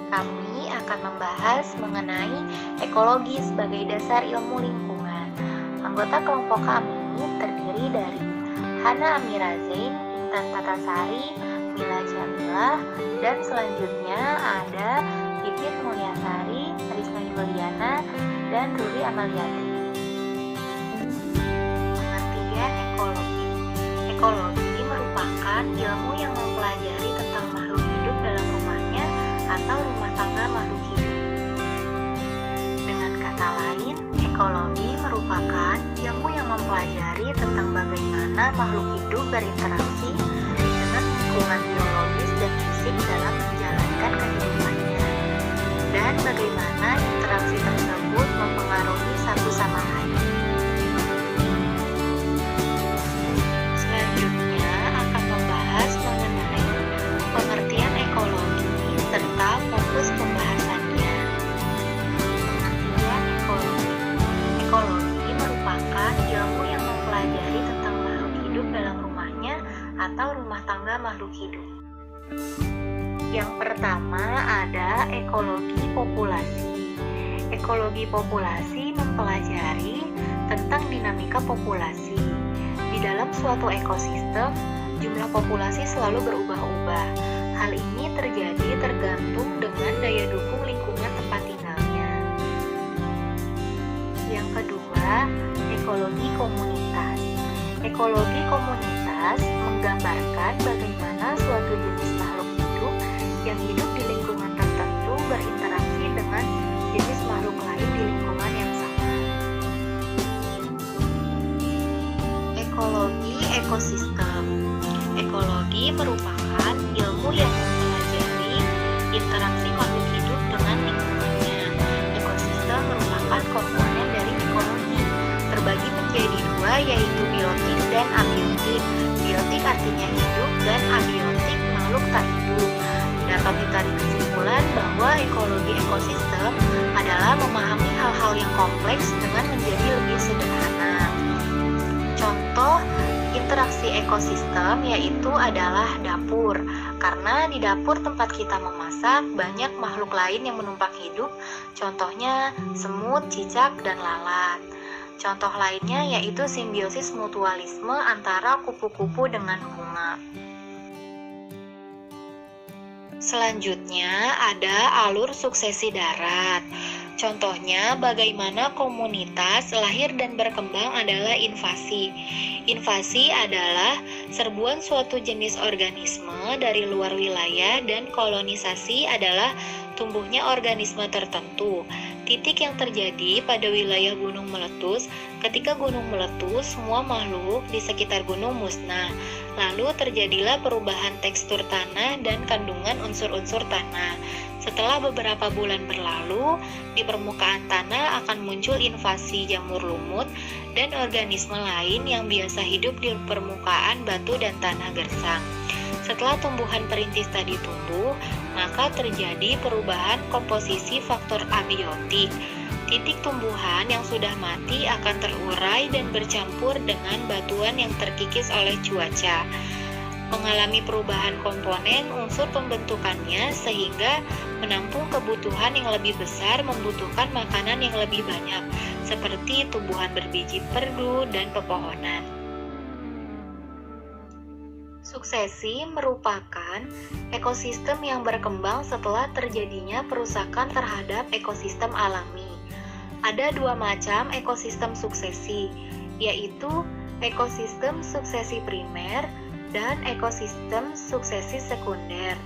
Kami akan membahas mengenai ekologi sebagai dasar ilmu lingkungan. Anggota kelompok kami terdiri dari Hana Amira Zain, Intan Tatasari, Mila Jamila, dan selanjutnya ada Pipit Mulyasari, Risma Yuliana, dan Ruri Amaliati. Pengertian ekologi. Ekologi merupakan ilmu yang mempelajari tentang makhluk hidup dalam rumahnya atau rumah tangga makhluk hidup. Dengan kata lain, ekologi merupakan ilmu yang mempelajari tentang bagaimana makhluk hidup berinteraksi dengan lingkungan biologis dan fisik dalam menjalankan kehidupannya, dan bagaimana interaksi tersebut mempengaruhi satu sama lain. Selanjutnya akan membahas mengenai pengertian ekologi serta fokus pembahasannya. Pengertian ekologi. Ekologi merupakan ilmu yang mempelajari tentang makhluk hidup dalam rumahnya atau rumah tangga makhluk hidup. Yang pertama ada ekologi populasi. Ekologi populasi mempelajari tentang dinamika populasi. Di dalam suatu ekosistem, jumlah populasi selalu berubah-ubah. Hal ini terjadi tergantung dengan daya dukung lingkungan tempat tinggalnya. Yang kedua, ekologi komunitas. Ekologi komunitas menggambarkan bagaimana suatu jenis makhluk hidup yang hidup di lingkungan tertentu berinteraksi dengan jenis makhluk lain di lingkungan yang sama. Ekologi ekosistem. Ekologi merupakan ilmu yang mempelajari interaksi makhluk hidup dengan lingkungannya. Ekosistem merupakan komponen dari ekologi, terbagi menjadi dua, yaitu biotik dan abiotik. Biotik artinya hidup dan abiotik makhluk tak hidup. Dapat ditarik kesimpulan bahwa ekologi ekosistem adalah memahami hal-hal yang kompleks dengan menjadi lebih sederhana. Contoh interaksi ekosistem yaitu adalah dapur. Karena di dapur tempat kita memasak, banyak makhluk lain yang menumpang hidup. Contohnya semut, cicak, dan lalat. Contoh lainnya yaitu simbiosis mutualisme antara kupu-kupu dengan bunga. Selanjutnya ada alur suksesi darat. Contohnya bagaimana komunitas lahir dan berkembang adalah invasi. Invasi adalah serbuan suatu jenis organisme dari luar wilayah, dan kolonisasi adalah tumbuhnya organisme tertentu. Titik yang terjadi pada wilayah gunung meletus. Ketika gunung meletus, semua makhluk di sekitar gunung musnah. Lalu terjadilah perubahan tekstur tanah dan kandungan unsur-unsur tanah. Setelah beberapa bulan berlalu, di permukaan tanah akan muncul invasi jamur lumut dan organisme lain yang biasa hidup di permukaan batu dan tanah gersang. Setelah tumbuhan perintis tadi tumbuh, maka terjadi perubahan komposisi faktor abiotik. Titik tumbuhan yang sudah mati akan terurai dan bercampur dengan batuan yang terkikis oleh cuaca. Mengalami perubahan komponen unsur pembentukannya sehingga menampung kebutuhan yang lebih besar, membutuhkan makanan yang lebih banyak, seperti tumbuhan berbiji perdu dan pepohonan. Suksesi merupakan ekosistem yang berkembang setelah terjadinya perusakan terhadap ekosistem alami. Ada dua macam ekosistem suksesi, yaitu ekosistem suksesi primer dan ekosistem suksesi sekunder.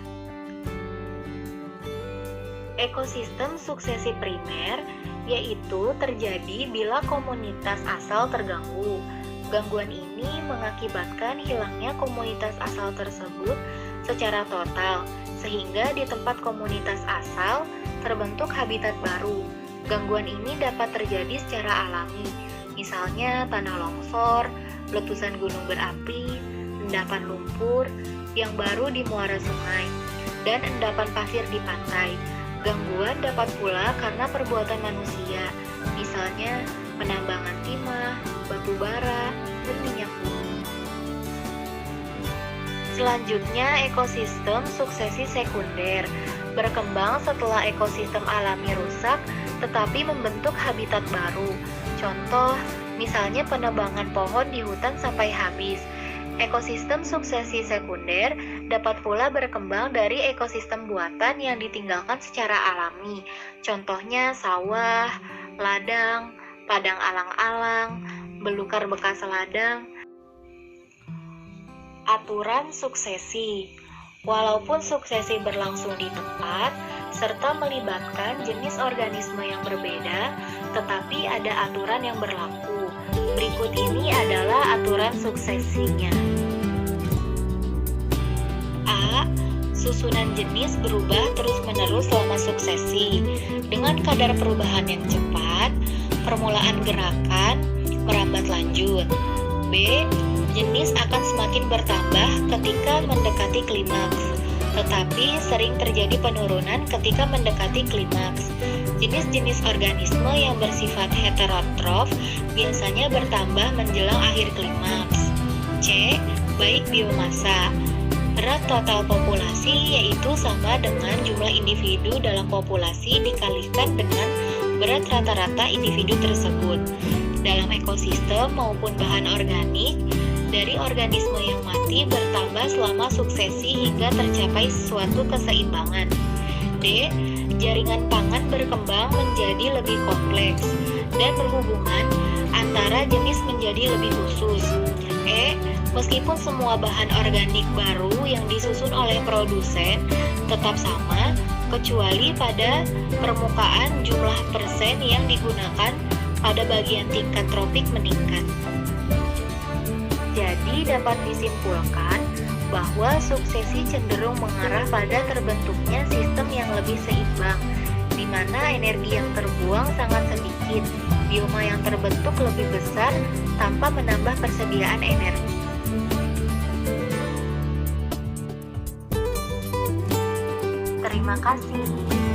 Ekosistem suksesi primer yaitu terjadi bila komunitas asal terganggu. Gangguan ini mengakibatkan hilangnya komunitas asal tersebut secara total, sehingga di tempat komunitas asal terbentuk habitat baru. Gangguan ini dapat terjadi secara alami, misalnya tanah longsor, letusan gunung berapi, endapan lumpur yang baru di muara sungai, dan endapan pasir di pantai. Gangguan dapat pula karena perbuatan manusia, misalnya penambangan timah, batu bara, dan minyak bumi. Selanjutnya, ekosistem suksesi sekunder. berkembang setelah ekosistem alami rusak, tetapi membentuk habitat baru. Contoh, misalnya penebangan pohon di hutan sampai habis. Ekosistem suksesi sekunder dapat pula berkembang dari ekosistem buatan yang ditinggalkan secara alami. Contohnya sawah, ladang, padang alang-alang, belukar bekas ladang. Aturan suksesi. Walaupun suksesi berlangsung di tempat serta melibatkan jenis organisme yang berbeda, tetapi ada aturan yang berlaku. Berikut ini adalah aturan suksesinya. A. Susunan jenis berubah terus-menerus selama suksesi. Dengan kadar perubahan yang cepat, permulaan gerakan merambat lanjut. B. Jenis akan semakin bertambah ketika mendekati klimaks, tetapi sering terjadi penurunan ketika mendekati klimaks. Jenis-jenis organisme yang bersifat heterotrof biasanya bertambah menjelang akhir klimaks. C. Baik biomasa. Berat total populasi yaitu sama dengan jumlah individu dalam populasi dikalikan dengan berat rata-rata individu tersebut. Dalam ekosistem maupun bahan organik, dari organisme yang mati bertambah selama suksesi hingga tercapai suatu keseimbangan. D. Jaringan pangan berkembang menjadi lebih kompleks dan berhubungan antara jenis menjadi lebih khusus. E. Meskipun semua bahan organik baru yang disusun oleh produsen tetap sama, kecuali pada permukaan jumlah persen yang digunakan pada bagian tingkat tropik meningkat. Jadi dapat disimpulkan bahwa suksesi cenderung mengarah pada terbentuknya sistem yang lebih seimbang, di mana energi yang terbuang sangat sedikit, bioma yang terbentuk lebih besar tanpa menambah persediaan energi. Terima kasih.